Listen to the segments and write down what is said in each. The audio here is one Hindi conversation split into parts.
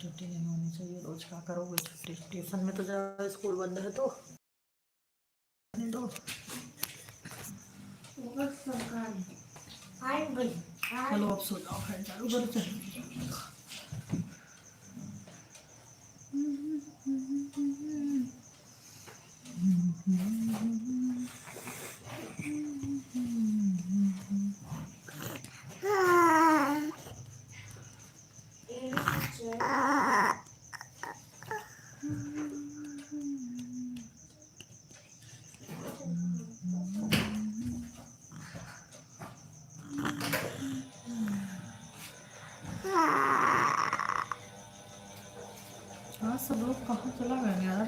छुट्टी नहीं होनी चाहिए। रोज क्या करोगे छुट्टी? ट्यूशन में तो जाओ, स्कूल बंद है तो दो। चलो अब सो जाओ, फैन चालू करो। चलो हाँ, सब लोग कहाँ चला गए यार?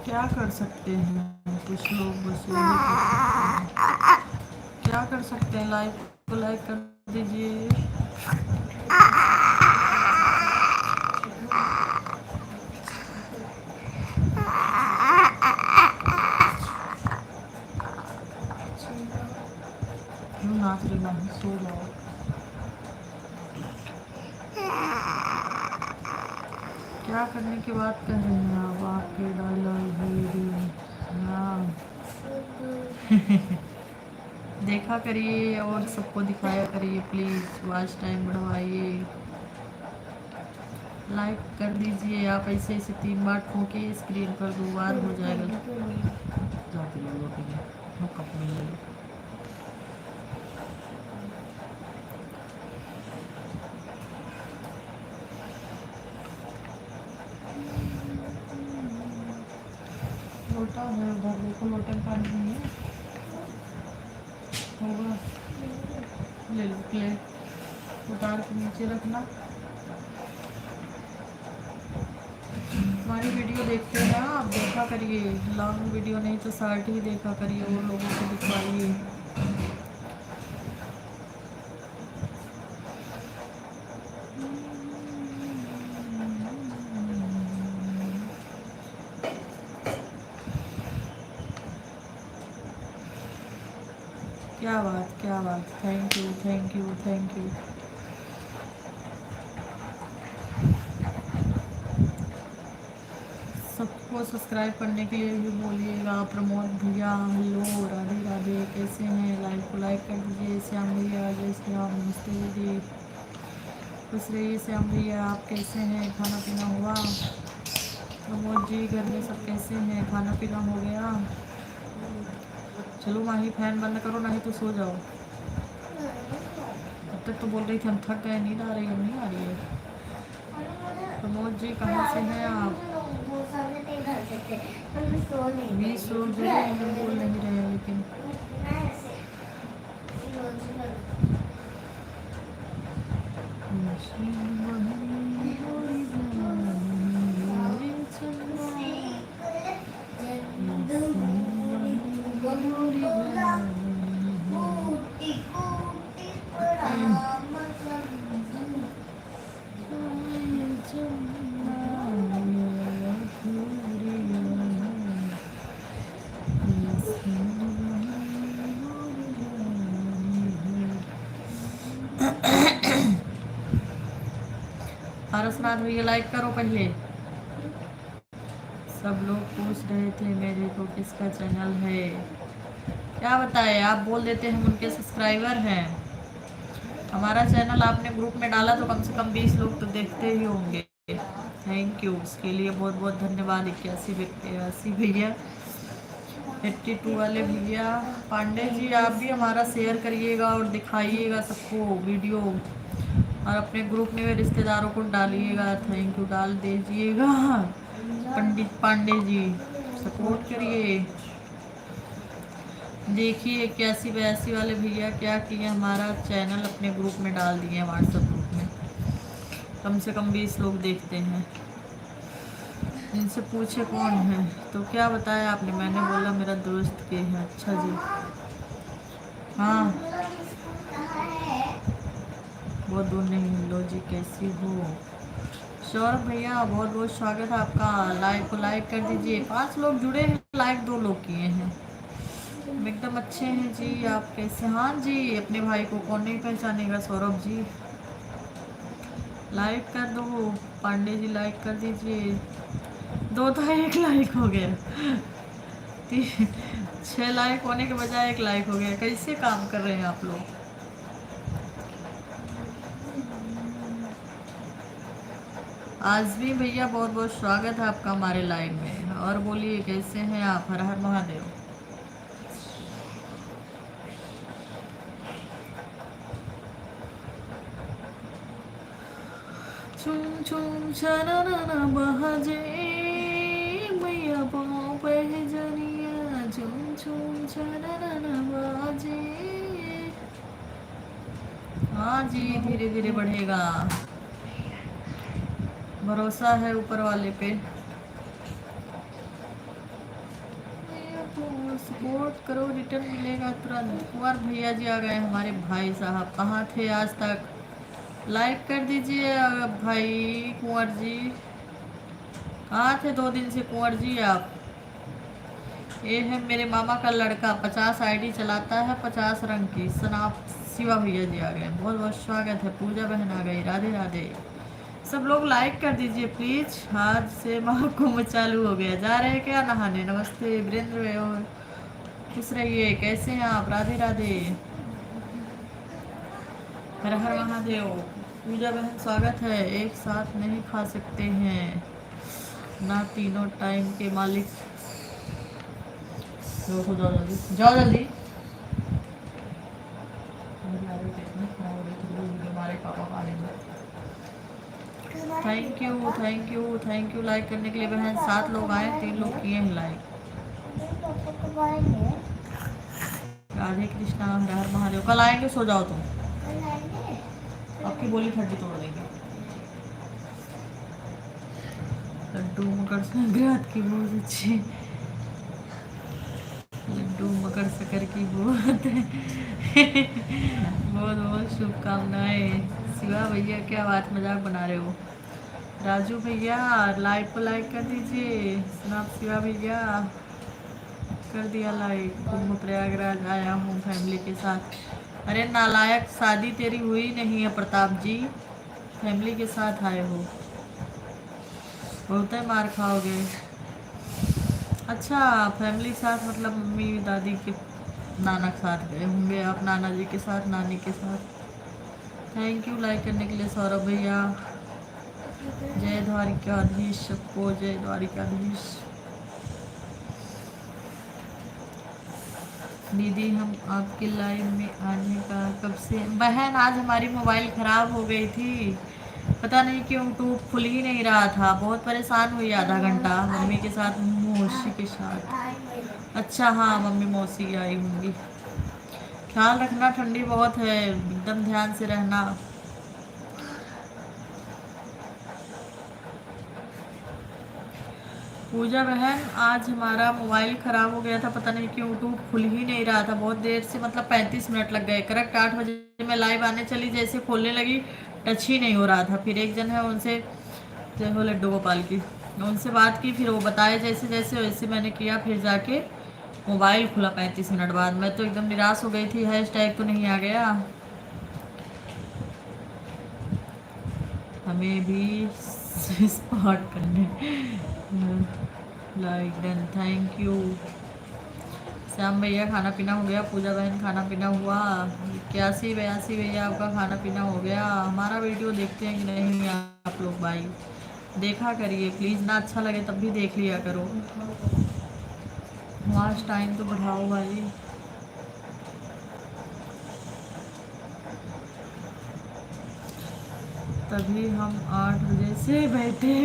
क्या कर सकते हैं कुछ लोग, बस यही कर सकते हैं। क्या कर सकते हैं? लाइक को लाइक कर दीजिए। नाच रही ना, सो जाओ। क्या करने की बात कर रहे हैं आप? आपके डायलॉग वीडियो हाँ। देखा करिए और सबको दिखाया करिए प्लीज़। वॉच टाइम बढ़वाइए, लाइक कर दीजिए। आप ऐसे ऐसे 3 बार ठोके स्क्रीन पर, 2 बार हो जाएगा। जाके ले लो अपने कप में ले लो। लोटा है उधर, देखो लोटे में पानी नहीं है, होगा ले लो। प्लेट उतार के नीचे रखना। हमारी वीडियो देखते हैं आप, देखा करिए। लॉन्ग वीडियो नहीं तो शॉर्ट ही देखा करिए, वो लोगों को दिखवाइए। क्या बात, क्या बात। Thank you, thank you, thank you. सबको सब्सक्राइब करने के लिए भी बोलिएगा। प्रमोद भैया हेलो, राधे राधे, कैसे हैं? लाइक को लाइक कर दीजिए। श्याम भैया जय श्याम, नमस्ते दीदी, खुश रहिए। श्याम भैया आप कैसे हैं? खाना पीना हुआ? प्रमोद जी घर में सब कैसे हैं? खाना पीना हो गया? चलो माही फैन बंद करो, नहीं तो सो जाओ। अब तक तो बोल रही थी हम थक गए, नींद आ रही है। नहीं आ रही है? प्रमोद जी कहाँ से हैं आप? भी सो जो हम बोल नहीं रहे हैं, लेकिन पारसनाथ भैया लाइक करो पहले। सब लोग पूछ रहे थे मेरे को किसका चैनल है, क्या बताए? आप बोल देते हैं उनके सब्सक्राइबर हैं। हमारा चैनल आपने ग्रुप में डाला तो कम से कम 20 लोग तो देखते ही होंगे। थैंक यू, उसके लिए बहुत बहुत धन्यवाद। 81 भैया, 82 वाले भैया। पांडे जी आप भी हमारा शेयर करिएगा और दिखाइएगा सबको वीडियो, और अपने ग्रुप में रिश्तेदारों को डालिएगा। थैंक यू, डाल दीजिएगा। पंडित पांडे जी सपोर्ट करिए। देखिए 81 वाले भैया क्या किए, हमारा चैनल अपने ग्रुप में डाल दिए, व्हाट्सएप ग्रुप में। कम से कम 20 लोग देखते हैं। इनसे पूछे कौन है, तो क्या बताया आपने? मैंने बोला मेरा दोस्त के है। अच्छा जी, हाँ बहुत दूर नहीं। लो जी कैसी हो? सौरभ भैया बहुत बहुत स्वागत है आपका। लाइक को लाइक कर दीजिए। 5 लोग जुड़े हैं, लाइक 2 लोग किए हैं। एकदम अच्छे हैं जी। आप कैसे? हाँ जी, अपने भाई को कौन नहीं पहचानेगा सौरभ जी। लाइक कर दो पांडे जी, लाइक कर दीजिए। 2 था, 1 लाइक हो गया। 6 लाइक होने के बजाय 1 लाइक हो गया। कैसे काम कर रहे हैं आप लोग? आजमी भैया बहुत बहुत स्वागत है आपका हमारे लाइव में। और बोलिए कैसे हैं आप? हर हर महादेव। छुम छुम छनना बहजे मैया पाँव पे जरिया, छुम छुम छनना बहजे। हाँ जी, धीरे धीरे बढ़ेगा, भरोसा है ऊपर वाले पे। सपोर्ट करो, रिटर्न मिलेगा तुरंत। कुंवर भैया जी आ गए हमारे भाई साहब। कहाँ थे आज तक? लाइक कर दीजिए भाई कुंवर जी। कहाँ थे 2 दिन से कुंवर जी आप? ये है मेरे मामा का लड़का, 50 आईडी चलाता है, 50 रंग की। सनाप शिवा भैया जी आ गए, बहुत बहुत स्वागत है। पूजा बहन आ गई, राधे राधे। सब लोग लाइक कर दीजिए प्लीज। आज से महाकुंभ चालू हो गया। जा रहे हैं क्या नहाने? नमस्ते वीरेंद्र, और खुश रहिए। कैसे हैं आप? राधे राधे, हर हर महादेव। पूजा बहन स्वागत है। एक साथ नहीं खा सकते हैं ना तीनों टाइम के मालिक। जाओ जल्दी, जाओ जल्दी। हमारे पापा खा लेंगे। Thank you thank you thank you like करने के लिए बहन। 7 लोग आए, 3 लोग किए हैं लाइक। राधे कृष्णा, हर हर महादेव। कल आएंगे, सो जाओ तुम। आपकी बोली हड्डी तोड़ देंगे। लड्डू मकर संक्रांत की बहुत अच्छी, लड्डू मकर शकर की बहुत बहुत बहुत शुभकामनाएं। शिवा भैया क्या बात, मजाक बना रहे हो? राजू भैया लाइक को लाइक कर दीजिए। स्नैप शिवा भैया कर दिया लाइक। कुंभ प्रयागराज आया हूँ फैमिली के साथ। अरे नालायक, शादी तेरी हुई नहीं है प्रताप जी, फैमिली के साथ आए हो, बहुत मार खाओगे। अच्छा, फैमिली के साथ मतलब मम्मी दादी के नाना के साथ गए होंगे आप, नाना जी के साथ, नानी के साथ। थैंक यू लाइक करने के लिए सौरभ भैया। जय द्वारिकाधीश, सबको जय द्वारिकाधीश। दीदी हम आपके लाइव में आने का कब से? बहन आज हमारी मोबाइल ख़राब हो गई थी, पता नहीं क्यों यूट्यूब खुल ही नहीं रहा था। बहुत परेशान हुई आधा घंटा मम्मी के साथ, मौसी के साथ। अच्छा हाँ, मम्मी मौसी आई होंगी। ख्याल रखना, ठंडी बहुत है, एकदम ध्यान से रहना। पूजा बहन आज हमारा मोबाइल ख़राब हो गया था, पता नहीं क्यों यूट्यूब खुल ही नहीं रहा था बहुत देर से, मतलब 35 मिनट लग गए। करेक्ट 8 बजे मैं लाइव आने चली, जैसे खोलने लगी टच ही नहीं हो रहा था। फिर एक जन है, उनसे जय हो लड्डू गोपाल की, उनसे बात की, फिर वो बताए जैसे जैसे वैसे मैंने किया, फिर जाके मोबाइल खुला 35 मिनट बाद। मैं तो एकदम निराश हो गई थी। हैशटैग तो नहीं आ गया। हमें भी स्पॉट करने like done, thank you. Shyam भैया खाना पीना हो गया? पूजा बहन खाना पीना हुआ? 81 82 भैया आपका खाना पीना हो गया? हमारा वीडियो देखते हैं कि नहीं आप लोग भाई? देखा करिए प्लीज़ ना, अच्छा लगे तब भी देख लिया करो। वॉच टाइम तो बढ़ाओ भाई। तभी हम 8 बजे से बैठे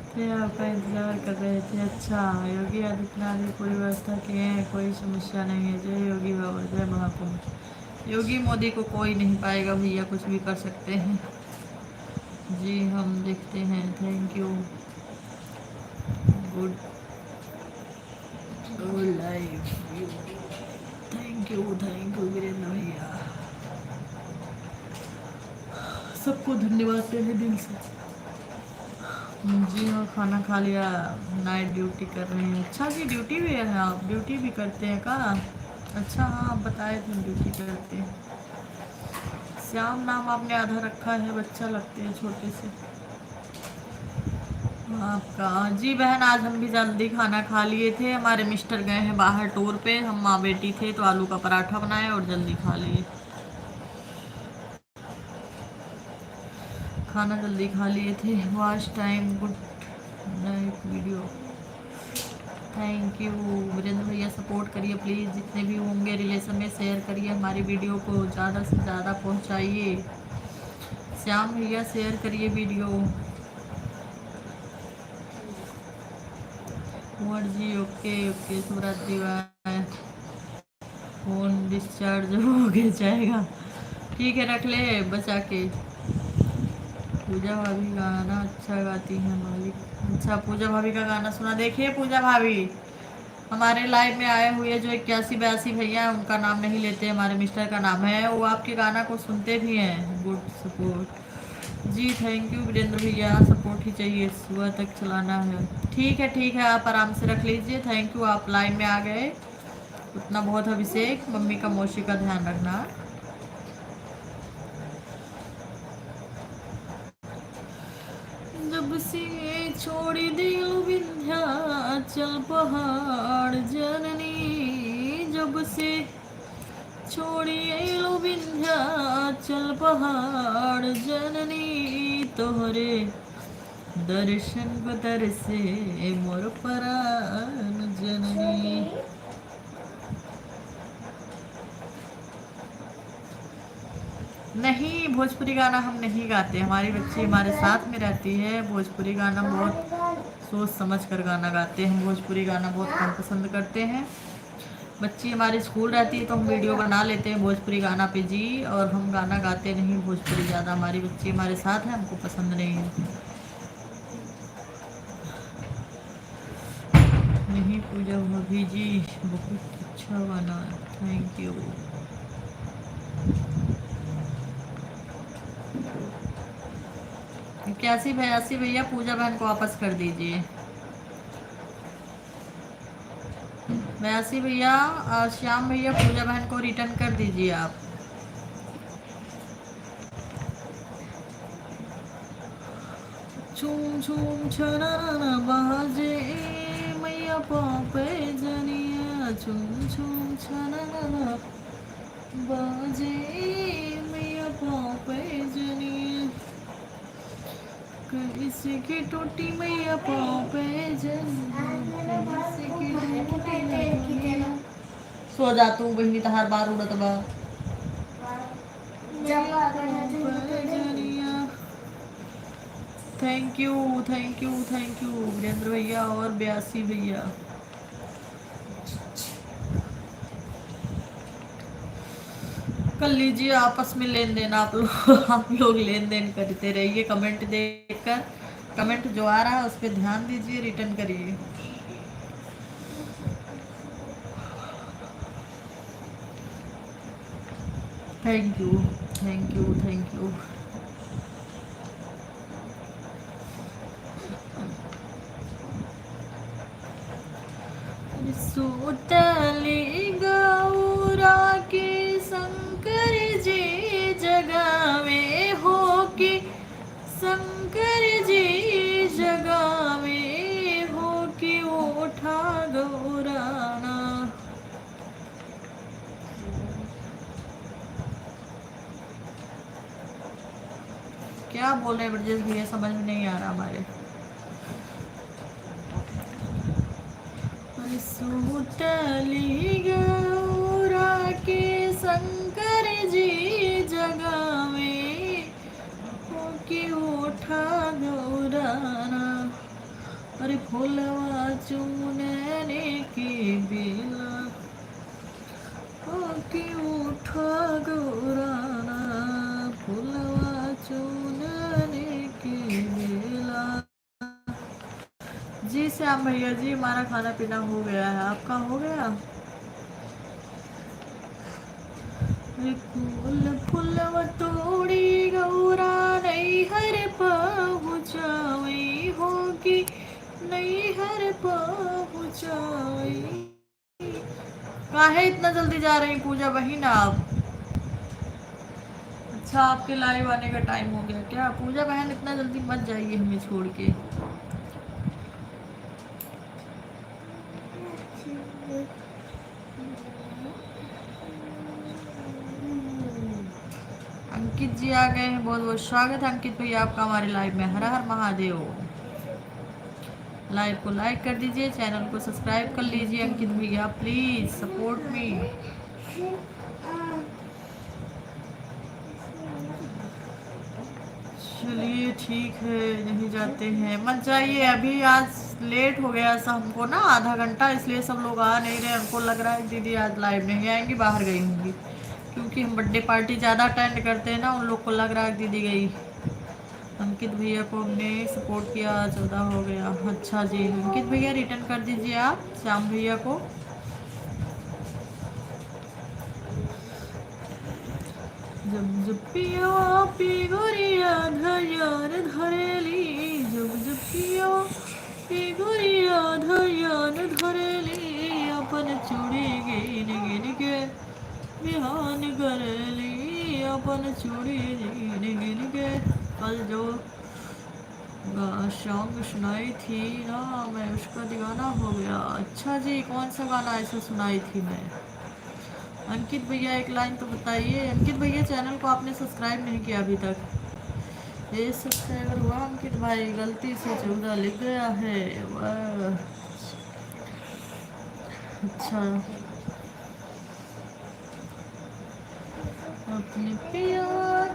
थे, आपका इंतजार कर रहे थे। अच्छा, योगी आदित्यनाथ ने पूरी व्यवस्था की है, कोई समस्या नहीं है। जय योगी बाबा, जय महाकुंभ। योगी मोदी को कोई नहीं पाएगा भैया, कुछ भी कर सकते हैं जी। हम देखते हैं। Thank you, good life. Thank you Virendra भैया, सबको धन्यवाद हैं दिल से। जी हाँ, खाना खा लिया। नाइट ड्यूटी कर रहे हैं। अच्छा जी, ड्यूटी भी है, आप ड्यूटी भी करते हैं का? अच्छा हाँ, आप बताए थे ड्यूटी करते हैं। श्याम नाम आपने आधा रखा है, बच्चा लगते हैं छोटे से आपका। जी बहन, आज हम भी जल्दी खाना खा लिए थे। हमारे मिस्टर गए हैं बाहर टूर पे, हम माँ बेटी थे तो आलू का पराठा बनाए और जल्दी खा लिए। खाना जल्दी खा लिए थे। Watch time good night video. Thank you Virendra भैया, सपोर्ट करिए प्लीज़। जितने भी होंगे रिलेशन में शेयर करिए, हमारी वीडियो को ज़्यादा से ज़्यादा पहुंचाइए। श्याम भैया शेयर करिए video. Kunwar ji okay okay, Shivratri bye. Phone discharge हो गया जाएगा, ठीक है रख ले बचा के। पूजा भाभी गाना अच्छा गाती है मालिक। अच्छा, पूजा भाभी का गाना सुना। देखिए पूजा भाभी हमारे लाइव में आए हुए जो 81-82 भैया हैं, उनका नाम नहीं लेते, हमारे मिस्टर का नाम है, वो आपके गाना को सुनते भी हैं। गुड सपोर्ट जी, थैंक यू वीरेंद्र भैया। सपोर्ट ही चाहिए, सुबह तक चलाना है। ठीक है, आप आराम से रख लीजिए। थैंक यू, आप लाइव में आ गए, उतना बहुत। अभिषेक मम्मी का मौसी का ध्यान रखना। जब से छोड़ी दिल विंध्याचल पहाड़ जननी, जब से छोड़ी एलो विंध्याचल पहाड़ जननी, तोहरे दर्शन बदर से मोर परान जननी। नहीं, भोजपुरी गाना हम नहीं गाते, हमारी बच्ची हमारे साथ में रहती है। भोजपुरी गाना बहुत सोच समझ कर गाना गाते हैं। भोजपुरी गाना बहुत कम पसंद करते हैं। बच्ची हमारी स्कूल रहती है तो हम वीडियो बना लेते हैं भोजपुरी गाना पे जी, और हम गाना गाते नहीं भोजपुरी ज़्यादा। हमारी बच्ची हमारे साथ है, हमको पसंद नहीं है। नहीं पूजा भाभी जी, बहुत अच्छा गाना है, थैंक यू। इक्यासी 82 भैया, पूजा बहन को वापस कर दीजिए। 82 भैया और श्याम भैया, पूजा बहन को रिटर्न कर दीजिए आप। छूम छूम छना बाजे मैया पापे जनिया, छूम छूम छना बाजे मैया पापे जनिया, किसी की टूटी मैया पापे जनिया, किसी की टूटी। सो जा तू बहनी, तहार बार उड़त बा। Thank you thank you thank you Virendra भैया और 82 भैया। कर लीजिए आपस में लेन देन, आप लोग लेन देन करते रहिए। कमेंट देखकर, कमेंट जो आ रहा है उस पर ध्यान दीजिए, रिटर्न करिए। Thank you thank you thank you. सोतली गौरा के शंकर जी जगावे हो कि, शंकर जी जगावे हो कि, उठा गौराना। क्या बोल रहे हैं ब्रजेश भैया, समझ में नहीं आ रहा हमारे। सुतली गौरा के शंकर जी जगावे हो कि, उठा गौराना। अरे फूलवा चुनने की बेला हो कि, उठा गौराना, फूलवा चुनने की बेला। जी श्याम भैया जी, हमारा खाना पीना हो गया है, आपका हो गया? फूल फुलव तोड़ी गौरा नहीं हर पहुँचाई होगी, नहीं हर पहुँचाई। काहे इतना जल्दी जा रही पूजा बहन आप? अच्छा आपके लाइव आने का टाइम हो गया क्या? पूजा बहन इतना जल्दी मत जाइए हमें छोड़ के। अंकित जी आ गए हैं, बहुत बहुत स्वागत है अंकित भैया आपका हमारे लाइव में। हर हर महादेव। लाइव को लाइक कर दीजिए, चैनल को सब्सक्राइब कर लीजिए अंकित भैया, प्लीज सपोर्ट मी। चलिए ठीक है, नहीं जाते हैं, मत जाइए अभी। आज लेट हो गया सा हमको ना आधा घंटा, इसलिए सब लोग आ नहीं रहे। हमको लग रहा है दीदी आज लाइव नहीं आएंगी, बाहर गई होंगी, क्योंकि हम बर्थडे पार्टी ज़्यादा अटेंड करते हैं ना, उन लोग को लग रहा है दीदी गई। अंकित भैया को हमने सपोर्ट किया, 14 हो गया। अच्छा जी अंकित भैया रिटर्न कर दीजिए आप श्याम भैया को। जब जब पिया पी गोरिया धैर्य धरेली, जब जब पिया पी गोरिया धैर्य धरेली, अपन चूड़ी गिन गिन के बिहान करेली, अपन चूड़ी गिन गिन के। कल जो सॉन्ग सुनाई थी ना मैं, उसका दीवाना हो गया। अच्छा जी कौन सा गाना ऐसा सुनाई थी मैं? अंकित भैया एक लाइन तो बताइए। अंकित भैया चैनल को आपने सब्सक्राइब नहीं किया अभी तक। ये सब्सक्राइबर हुआ अंकित भाई, गलती से 14 लिख गया है। वाह अच्छा। अपने पिया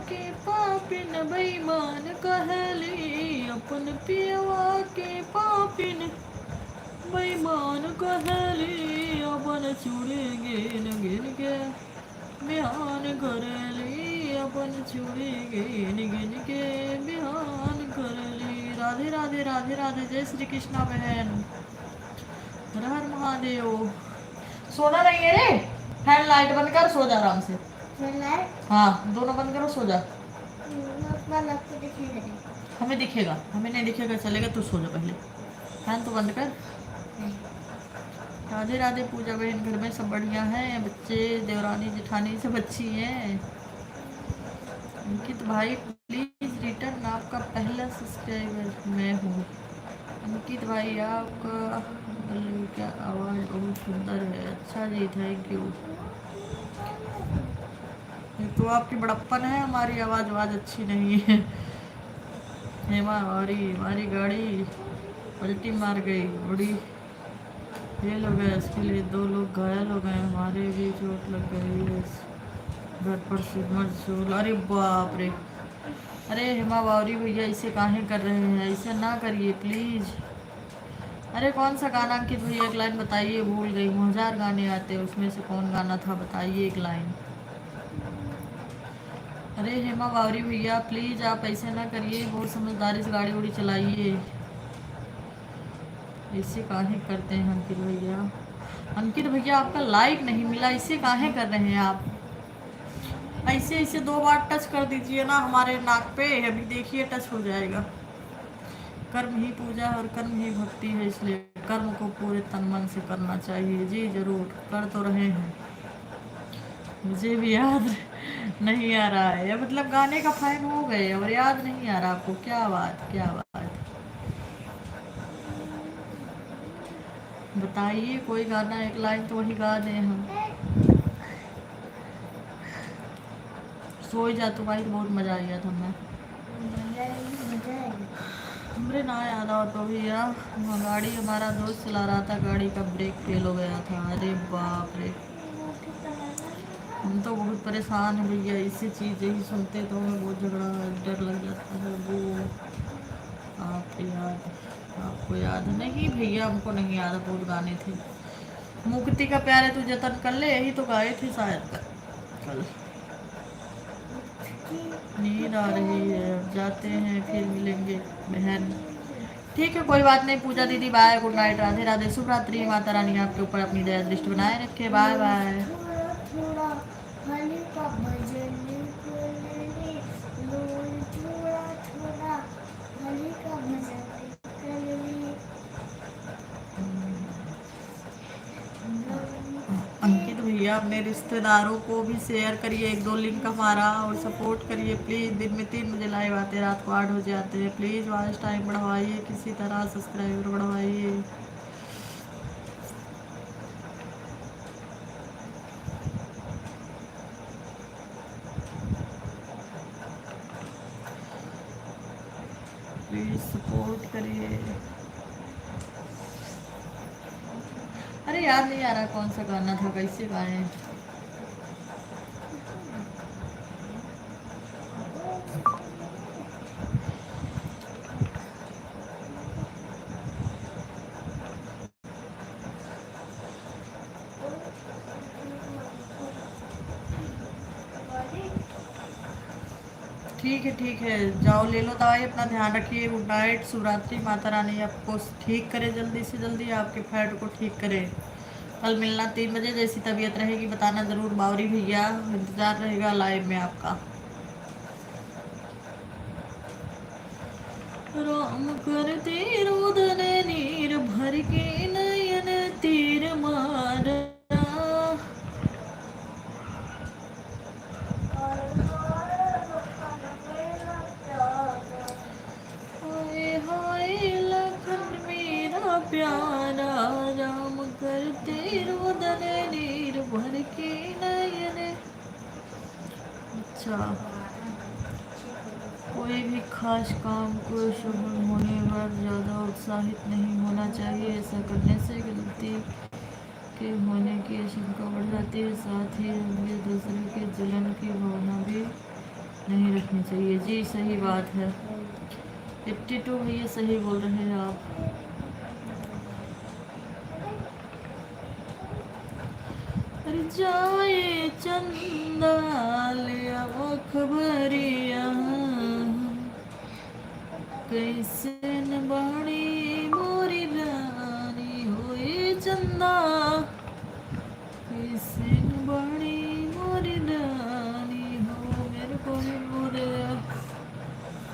के पापिन बेईमान कहली, अपन पिया के पापिन बेईमान कहली, अपन चूड़ी गिन गिन के बिहान करेली, अपन चूड़ी गिन गिन के बिहान करेली। राधे राधे राधे राधे, जय श्री कृष्णा बहन, हर हर महादेव। सोना नहीं है रे, फैन लाइट बंद कर, सो जा आराम से। हाँ दोनों बंद करो, सो जा। हमें दिखेगा, हमें नहीं दिखेगा चलेगा, तू सो जा पहले, फैन तो बंद कर। राधे राधे पूजा बहन, घर में सब बढ़िया हैं? बच्चे देवरानी जेठानी सब अच्छी हैं? अंकित भाई प्लीज रिटर्न, आपका पहला सब्सक्राइबर मैं हूँ। अंकित भाई आपका क्या आवाज़ बहुत सुंदर है। अच्छा जी थैंक यू। तो आपकी बड़प्पन है, हमारी आवाज़ अच्छी नहीं है। हेमा हमारी गाड़ी पलटी मार गई, बड़ी फेल हो गया, इसके लिए 2 लोग घायल हो गए, हमारे भी चोट लग गई है, घर पर सिमर चूल। अरे बाप रे, अरे हेमा बावरी भैया इसे काहे कर रहे हैं? इसे ना करिए प्लीज़। अरे कौन सा गाना अंकित भैया एक लाइन बताइए, भूल गई हूँ, 1000 गाने आते हैं उसमें से कौन गाना था बताइए एक लाइन। अरे हेमा बावरी भैया प्लीज़ आप ऐसे ना करिए, बहुत समझदारी से गाड़ी उड़ी चलाइए, ऐसे काहे करते हैं अंकित भैया? अंकित भैया आपका लाइक नहीं मिला, इसे काहे कर रहे हैं आप? ऐसे ऐसे 2 बार टच कर दीजिए ना हमारे नाक पे, अभी देखिए टच हो जाएगा। कर्म ही पूजा और कर्म ही भक्ति है, इसलिए कर्म को पूरे तन मन से करना चाहिए। जी जरूर कर तो रहे हैं, मुझे भी याद नहीं आ रहा है, मतलब गाने का फैन हो गए और याद नहीं आ रहा आपको? क्या बात क्या बात, बताइए कोई गाना एक लाइन तो वही गा दें हम। सो जा तुम्हारी तो बहुत मज़ा आ गया था। मैं हमरे ना याद आओ तो भैया, गाड़ी हमारा दोस्त चला रहा था, गाड़ी का ब्रेक फेल हो गया था। अरे बाप रे, हम तो बहुत परेशान हैं भैया, इसी चीज़ यही सुनते तो हमें बहुत झगड़ा डर लग जाता है। वो आपको याद नहीं भैया? हमको नहीं याद, बहुत गाने थे। मुक्ति का प्यारे तू जतन कर ले, यही तो गाए थे शायद कल। नींद आ रही है, अब जाते हैं, फिर मिलेंगे बहन। ठीक है कोई बात नहीं पूजा दीदी, bye, good night, Radhe Radhe, शुभ रात्रि। माता रानी आपके ऊपर अपनी दया दृष्टि बनाए रखे। Bye bye. हली का भजन करने लोल थोड़ा थोड़ा हली का भजन करने अंकित भैया अपने रिश्तेदारों को भी शेयर करिए, एक दो लिंक हमारा, और सपोर्ट करिए प्लीज़। दिन में 3 बजे लाइव आते, रात को 8 बजे आते हैं। प्लीज़ वॉच टाइम बढ़वाइए, किसी तरह सब्सक्राइबर बढ़वाइए। प्लीज़ सपोर्ट करिए। अरे याद नहीं आ रहा कौन सा गाना था, कैसे गाएं। ठीक है, जाओ ले लो दवाई, अपना ध्यान रखिए। Good night, Shivratri. माता रानी आपको ठीक करे, जल्दी से जल्दी आपके फैट को ठीक करे। कल मिलना 3 बजे, जैसी तबीयत रहेगी बताना ज़रूर। बावरी भैया इंतज़ार रहेगा लाइव में आपका। राम करते रोदन नीर भर के नयन तीर मारा। हाय हाय लखन मेरा प्यारा, राम करते रोदन नीर भर के नयन। अच्छा, कोई भी खास काम को शुभ होने पर ज़्यादा उत्साहित नहीं होना चाहिए। ऐसा करने से गलती के होने की आशंका बढ़ जाती है। साथ ही हमें दूसरे के जलन की भावना भी नहीं रखनी चाहिए। जी सही बात है 82 भैया, सही बोल रहे हैं आप। अरे जाए चंदा लिया खबरिया, कैसे न बाड़ी मोरी रानी होए चंदा, कैसे न बाड़ी मोरी रानी हो। मेरे को भी मोरे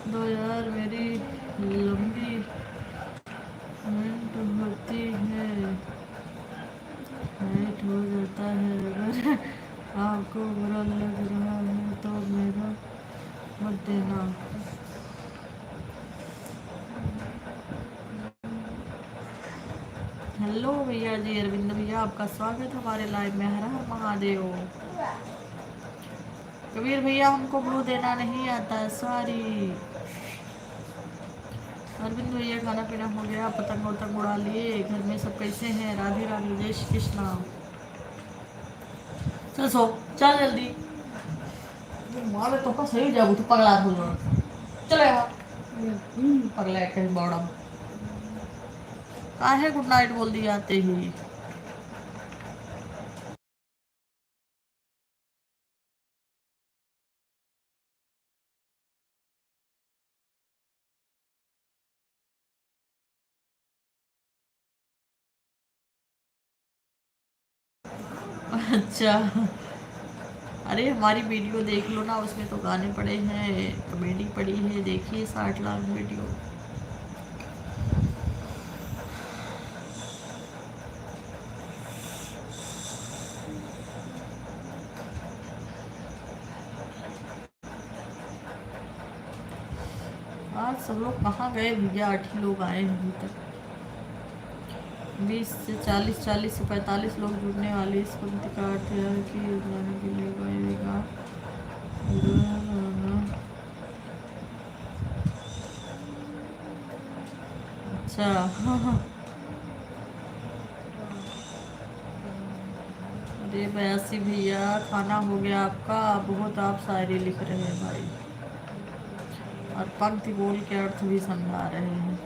दो यार, मेरी लंबी मिनट होती है, हाइट हो जाता है। अगर आपको बुरा लग रहा है तो मेरा मत देना। हेलो भैया जी, अरविंद भैया आपका स्वागत है हमारे लाइव में। हर हर महादेव। कबीर भैया हमको ब्लू देना नहीं आता है, सॉरी। अरविंद भैया खाना पीना हो गया, पतंग वतंग उड़ा लिए, घर में सब कैसे हैं? राधे राधे, जय श्री कृष्णा। चल सो, चल जल्दी। माँ में तो सही जाऊ तू पगला हो चलेगा। पगला कहीं बॉडम काहे गुड नाइट बोल दिए आते ही। अच्छा, अरे हमारी वीडियो देख लो ना, उसमें तो गाने पड़े हैं, कॉमेडी पड़ी है, देखिए 60 लाख वीडियो। आज सब लोग कहाँ गए भैया? 8 ही लोग आए हैं अभी तक। 20 से 40, 40 से 45 लोग जुड़ने वाले। इस पंक्ति का अर्थ यह है कि योजना के लिए गाएगा। अच्छा अरे 82 भैया, खाना हो गया आपका? बहुत आप शायरी लिख रहे हैं भाई, और पंक्ति बोल के अर्थ भी समझा रहे हैं।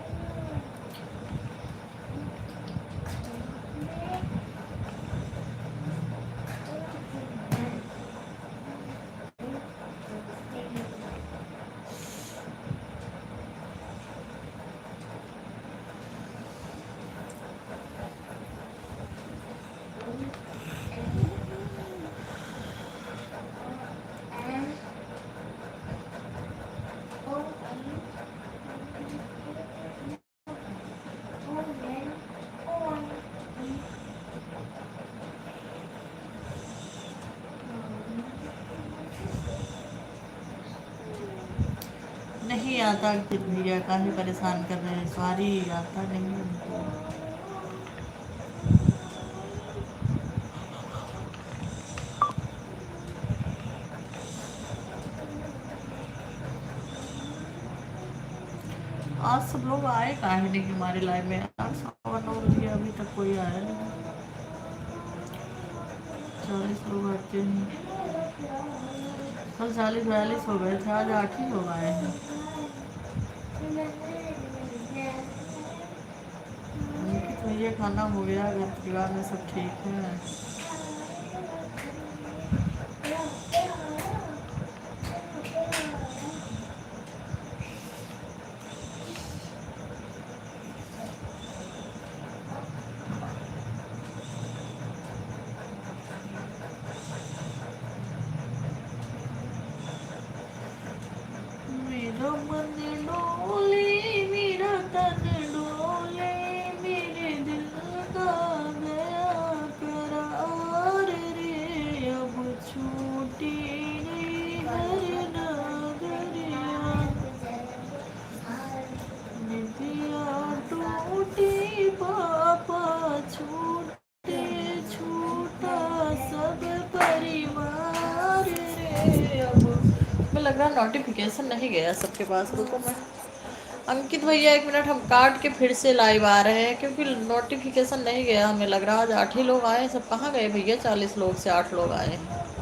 आता अंकित भैया, काहे परेशान कर रहे हैं, सॉरी आता नहीं उनको। आज सब लोग आए काहे नहीं हमारे लाइव में यार, 9:15 अभी तक कोई आया नहीं। 40 लोग आते हैं, कल 40-42 हो गए थे, आज 8 ही लोग आए हैं। तो ये खाना हो गया, घर परिवार में सब ठीक है। मेरा मन डोले, मेरा तन डोले, मेरे दिल का गया करार रे, अब छूटी नहीं हर नगरिया, निदिया टूटी पापा छूटे, छूटा सब परिवार रे। अब मैं लग रहा नोटिफिकेशन नहीं गया सबके पास, रुको मैं अंकित भैया 1 मिनट, हम काट के फिर से लाइव आ रहे हैं क्योंकि नोटिफिकेशन नहीं गया। हमें लग रहा आज 8 ही लोग आए, सब कहाँ गए भैया, 40 लोग से 8 लोग आए हैं।